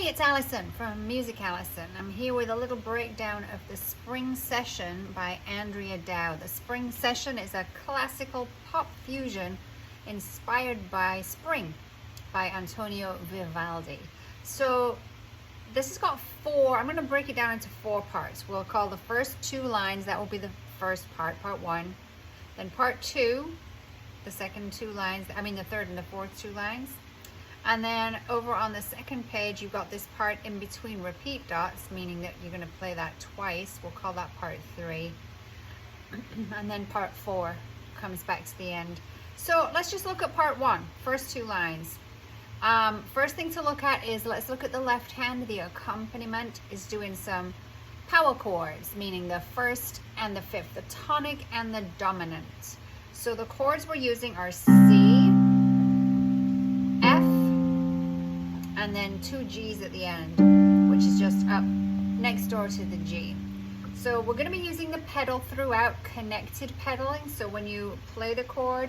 Hey, it's Alison from Music Alison. I'm here with a little breakdown of the Spring Session by Andrea Dow. The Spring Session is a classical pop fusion inspired by spring by Antonio Vivaldi. So this has got I'm going to break it down into 4 parts. We'll call the first 2 lines, that will be the first part, part 1. Then part 2, the second 2 lines, the third and the fourth 2 lines. And then over on the second page, you've got this part in between repeat dots, meaning that you're going to play that twice. We'll call that part 3. And then part 4 comes back to the end. So let's just look at part 1, first 2 lines. First thing to look at is, let's look at the left hand. The accompaniment is doing some power chords, meaning the first and the fifth, the tonic and the dominant. So the chords we're using are C, and then 2 G's at the end, which is just up next door to the G. So we're going to be using the pedal throughout, connected pedaling. So when you play the chord,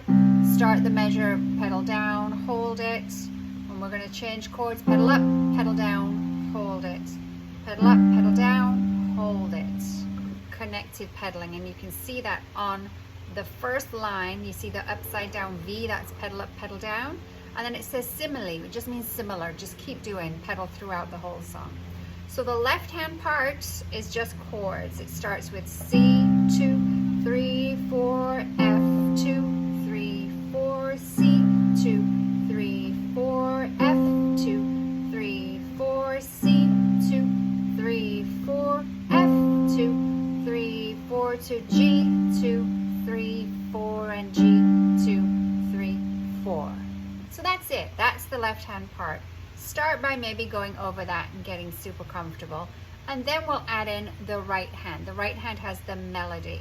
start the measure, pedal down, hold it. When we're going to change chords, pedal up, pedal down, hold it. Pedal up, pedal down, hold it. Connected pedaling, and you can see that on the first line. You see the upside down V, that's pedal up, pedal down. And then it says simile, which just means similar. Just keep doing pedal throughout the whole song. So the left hand part is just chords. It starts with C, 2, 3, 4, F, 2, 3, 4, C, 2, 3, 4, F, 2, 3, 4, C, 2, 3, 4, F, 2, 3, 4 to G, 2, 3, 4, and G, 2, 3, 4. So that's it. That's the left hand part. Start by maybe going over that and getting super comfortable. And then we'll add in the right hand. The right hand has the melody.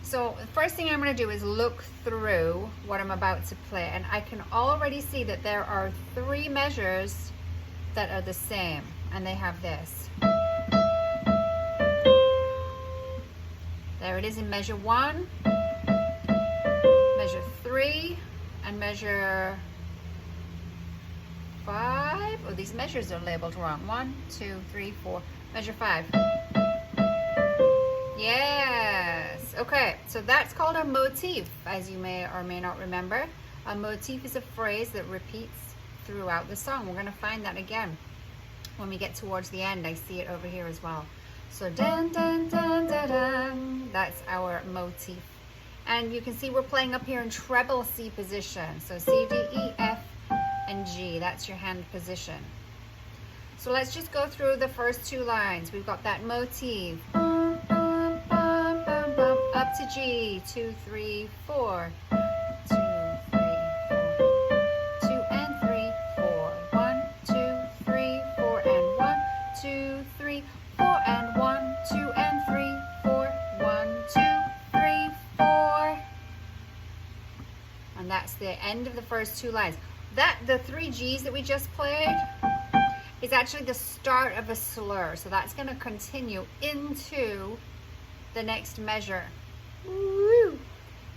So the first thing I'm going to do is look through what I'm about to play. And I can already see that there are 3 measures that are the same. And they have this. There it is in measure 1, measure 3, and measure 5. Oh, these measures are labeled wrong. 1, 2, 3, 4. Measure 5. Yes. Okay, so that's called a motif, as you may or may not remember. A motif is a phrase that repeats throughout the song. We're going to find that again when we get towards the end. I see it over here as well. So dun dun dun dun dun. That's our motif. And you can see we're playing up here in treble C position. So C, D, E, F, and G. That's your hand position. So let's just go through the first 2 lines. We've got that motif. Bum, bum, bum, bum, bum, up to G. 2, 3, 4. 2, 3, 4. 2 and 3, 4. 1, 2, 3, 4, and 1, 2, 3, 4, and 1, 2, and 3, 4. 1, 2, 3, 4. And that's the end of the first 2 lines. The 3 G's that we just played is actually the start of a slur. So that's going to continue into the next measure. Woo!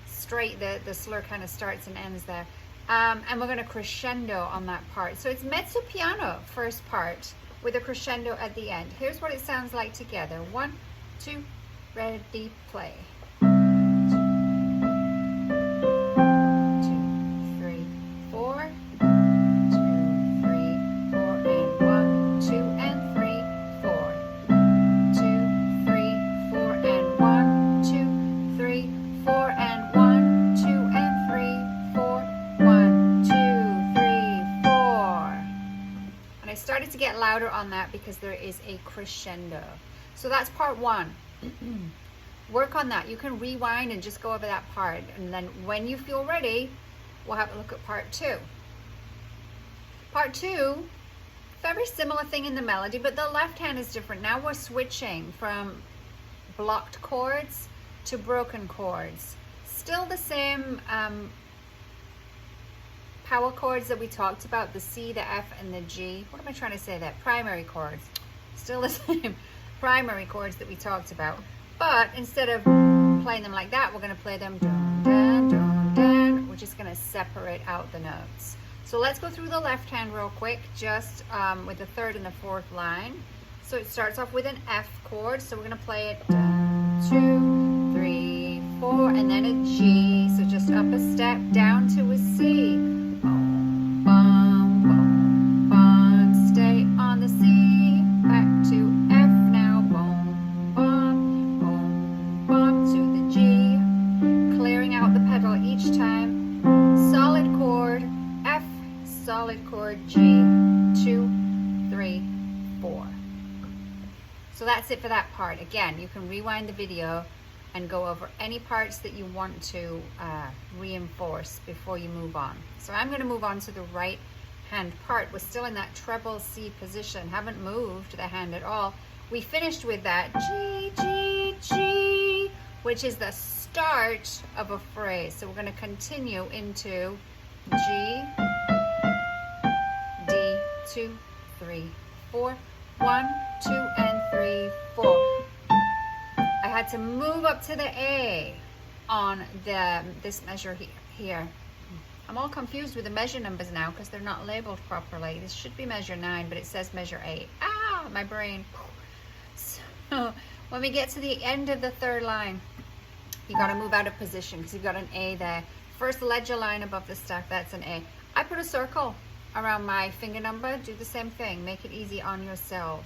Straight, the slur kind of starts and ends there. And we're going to crescendo on that part. So it's mezzo piano, first part, with a crescendo at the end. Here's what it sounds like together. 1, 2, ready, play. Started to get louder on that because there is a crescendo. So that's part 1. Work on that. You can rewind and just go over that part, and then when you feel ready, we'll have a look at part 2. Part 2, very similar thing in the melody, but the left hand is different. Now we're switching from blocked chords to broken chords. Still the same power chords that we talked about, the C, the F, and the G. What am I trying to say there? Primary chords. Still the same primary chords that we talked about. But instead of playing them like that, we're going to play them dun, dun, dun, dun. We're just going to separate out the notes. So let's go through the left hand real quick, just with the third and the fourth line. So it starts off with an F chord, so we're going to play it 2, 3, 4, and then a G. So just up a step, down to a C. Boom, bum, boom, bum. Stay on the C. Back to F now. Boom, bum, boom, bum. To the G. Clearing out the pedal each time. Solid chord, F, solid chord, G. 2, 3, 4. So that's it for that part. Again, you can rewind the video and go over any parts that you want to reinforce before you move on. So I'm going to move on to the right hand part. We're still in that treble C position, haven't moved the hand at all. We finished with that G, G, G, which is the start of a phrase. So we're going to continue into G, D, 2, 3, 4, 1, 2, and 3, 4. I had to move up to the A on this measure here. I'm all confused with the measure numbers now because they're not labeled properly. This should be measure 9, but it says measure 8. Ah, my brain. So when we get to the end of the third line, you got to move out of position because you've got an A there. First ledger line above the staff, that's an A. I put a circle around my finger number. Do the same thing. Make it easy on yourself.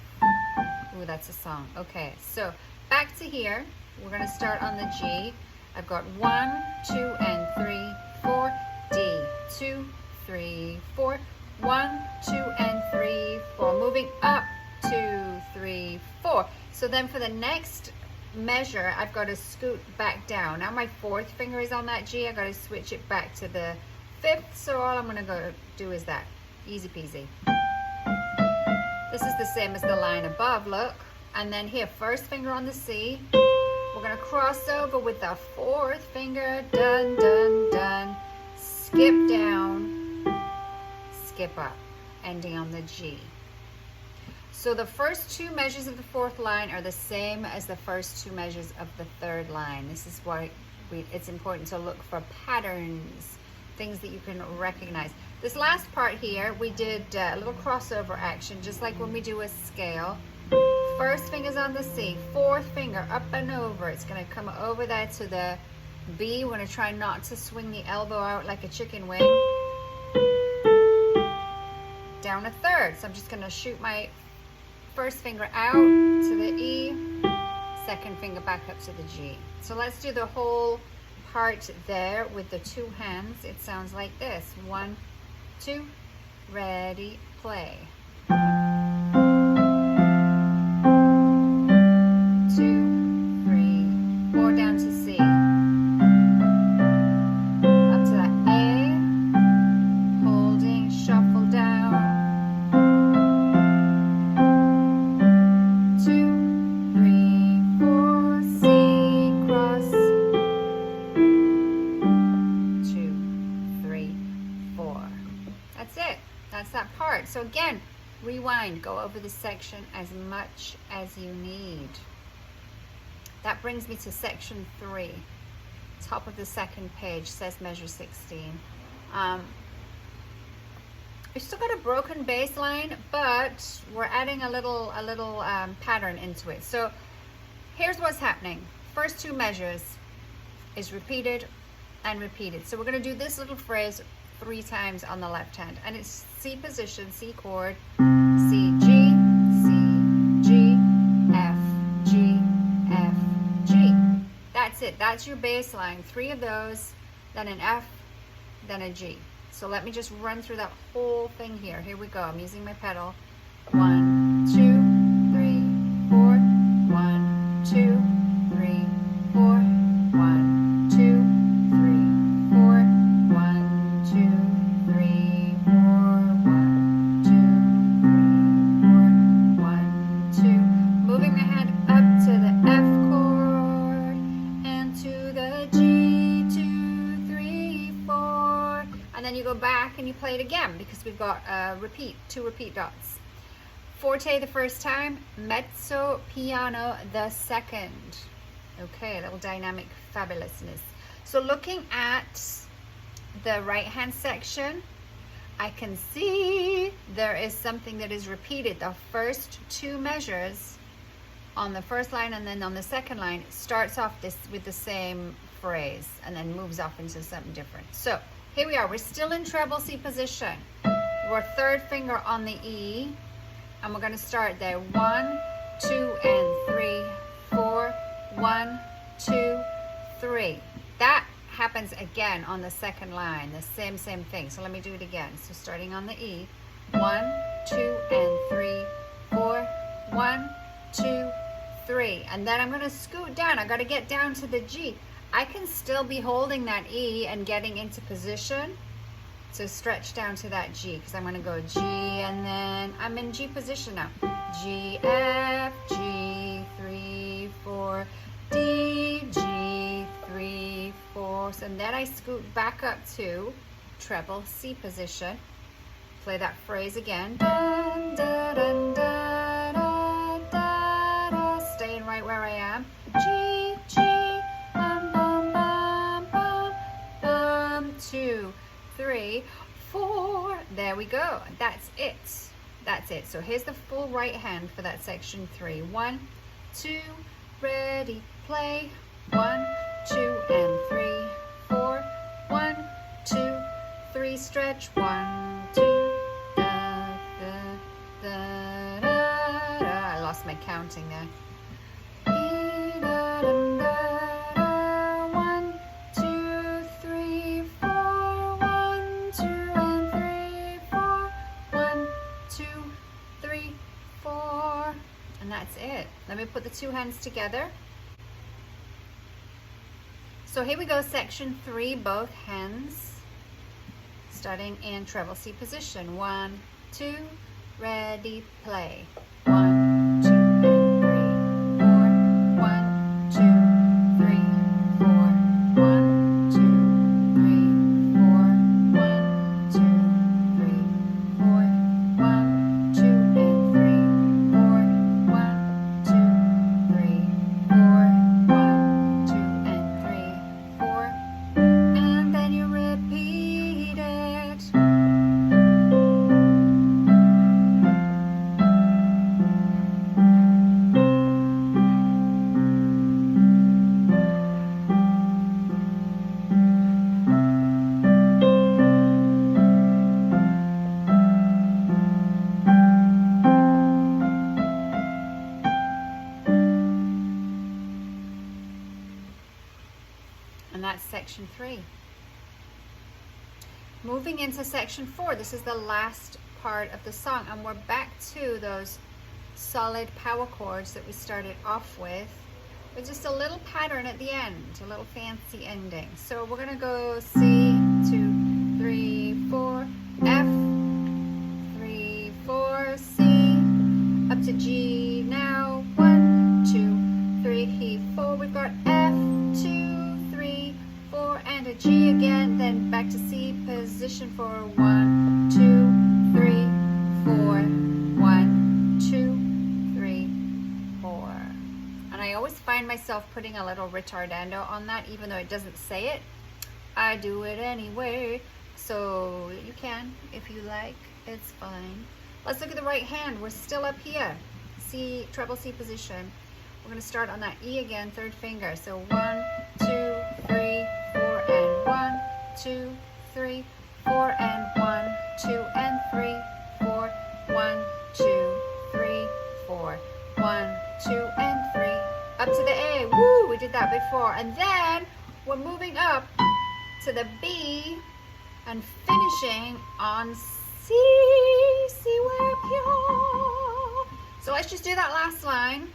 Ooh, that's a song. Okay, so back to here. We're going to start on the G. I've got 1, 2, and 3, 4. D, 2, 3, 4. 1, 2, and 3, 4. Moving up, 2, 3, 4. So then for the next measure, I've got to scoot back down. Now my fourth finger is on that G. I've got to switch it back to the fifth. So all I'm going to go do is that. Easy peasy. This is the same as the line above, look. And then here, first finger on the C. We're going to cross over with the fourth finger. Dun, dun, dun. Skip down, skip up, ending on the G. So the first two measures of the fourth line are the same as the first two measures of the third line. This is why it's important to look for patterns, things that you can recognize. This last part here, we did a little crossover action, just like when we do a scale. First finger's on the C, fourth finger up and over. It's going to come over there to the B. We're going to try not to swing the elbow out like a chicken wing. Down a third. So I'm just going to shoot my first finger out to the E, second finger back up to the G. So let's do the whole part there with the two hands. It sounds like this. 1, 2, ready, play. 2, 3, 4, down to C. So again, rewind, go over this section as much as you need. That brings me to section 3. Top of the second page says measure 16. We've still got a broken bass line, but we're adding a little pattern into it. So here's what's happening. First two measures is repeated and repeated. So we're going to do this little phrase 3 times on the left hand, and it's C position, C chord, C, G, C, G, F, G, F, G. That's it. That's your bass line. 3 of those, then an F, then a G. So let me just run through that whole thing here. Here we go. I'm using my pedal. 1, 2, 3, 4. 1, 2, 3, 4. 1, 2, 3, 4. 1, 2, 3, 4. 1, 2, 3, 4. 1, 2. Moving my hand up to the F chord and to the G. 2, 3, 4. And then you go back and you play it again because we've got repeat, 2 repeat dots. Forte the first time, mezzo piano the second. Okay, a little dynamic fabulousness. So looking at the right hand section, I can see there is something that is repeated. The first two measures on the first line and then on the second line starts off this with the same phrase and then moves off into something different. So here we are, we're still in treble C position. We're third finger on the E, and we're going to start there. 1, 2, and 3, 4, 1, 2, 3. That happens again on the second line, the same thing. So let me do it again. So starting on the E, 1, 2, and 3, 4, 1, 2, 3. And then I'm going to scoot down. I got to get down to the G. I can still be holding that E and getting into position to stretch down to that G, because I'm going to go G and then I'm in G position now. G, F, G, 3, 4, D, G, 3, 4. So then I scoot back up to treble C position. Play that phrase again. Dun, dun, dun, dun, dun, dun, dun. Staying right where I am. G, G, bum, bum, bum, bum, bum. 2, 3, 4. There we go. That's it. That's it. So here's the full right hand for that section 3. 1, 2, ready, play. 1, 2, and 3, 4. 1, 2, 3, stretch. 1, 2, da, da, da, da, da. I lost my counting there. 1, 2, 3, 4. 1, 2, and 3, 4. 1, 2, 3, 4. And that's it. Let me put the two hands together. So here we go, section 3, both hands, starting in treble C position. 1, 2, ready, play. 1, 2, and 3, 4. 1, 2, 3, 4. 1, 2, 3, 4. 1, 2, 3, 4. 1, 2, and 3, 4. 1, 2, 3, 4. 1, 2, and 3, 4. And then you repeat it. And that's section 3. Moving into section 4, this is the last part of the song, and we're back to those solid power chords that we started off with just a little pattern at the end, a little fancy ending. So we're going to go C, 2, 3, 4, F, 3, 4, C, up to G now. 1, 2, 3, 4. We've got F, 2, 3, 4, and a G again, then back to C position for 1, 2, 3, 4, 1, 2, 3, 4. And I always find myself putting a little ritardando on that, even though it doesn't say it. I do it anyway, so you can if you like, it's fine. Let's look at the right hand. We're still up here, C, treble C position. We're going to start on that E again, third finger. So 1, 2, 3, 4, and 1, 2, 3, 4, and 1, 2, and 3, 4, 1, 2, 3, 4, 1, 2, and 3, up to the A. Woo, we did that before. And then we're moving up to the B and finishing on C. See where pure. So let's just do that last line.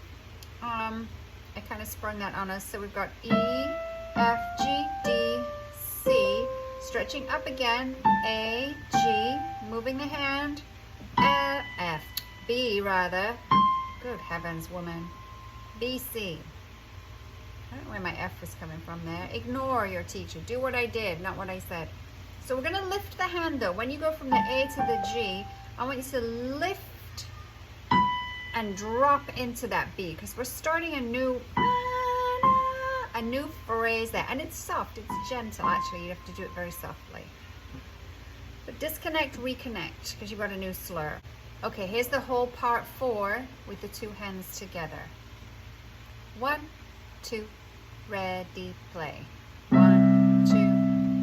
I kind of sprung that on us. So we've got E, F, G, D, C, stretching up again, A, G, moving the hand, F, B rather. Good heavens, woman. B, C. I don't know where my F was coming from there. Ignore your teacher. Do what I did, not what I said. So we're going to lift the hand though. When you go from the A to the G, I want you to lift and drop into that B, because we're starting a new phrase there, and it's soft, it's gentle. Actually, you have to do it very softly. But disconnect, reconnect, because you've got a new slur. Okay, here's the whole part 4 with the 2 hands together. 1, 2, ready, play. 1, 2,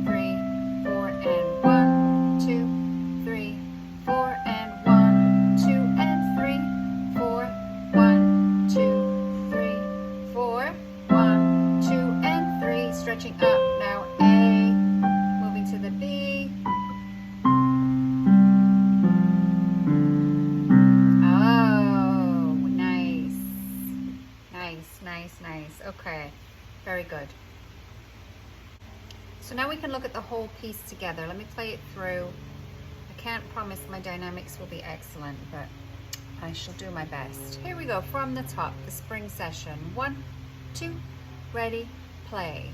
3, 4, and 1, 2, 3, 4, and 1, 2, and 3, 4, 1, 2, 3, 4, 1, 2, and 3, stretching up. Now A, moving to the B. Oh, nice. Nice, nice, nice. Okay, very good. So now we can look at the whole piece together. Let me play it through. I can't promise my dynamics will be excellent, but I shall do my best. Here we go, from the top, the spring session. 1, 2, ready, play.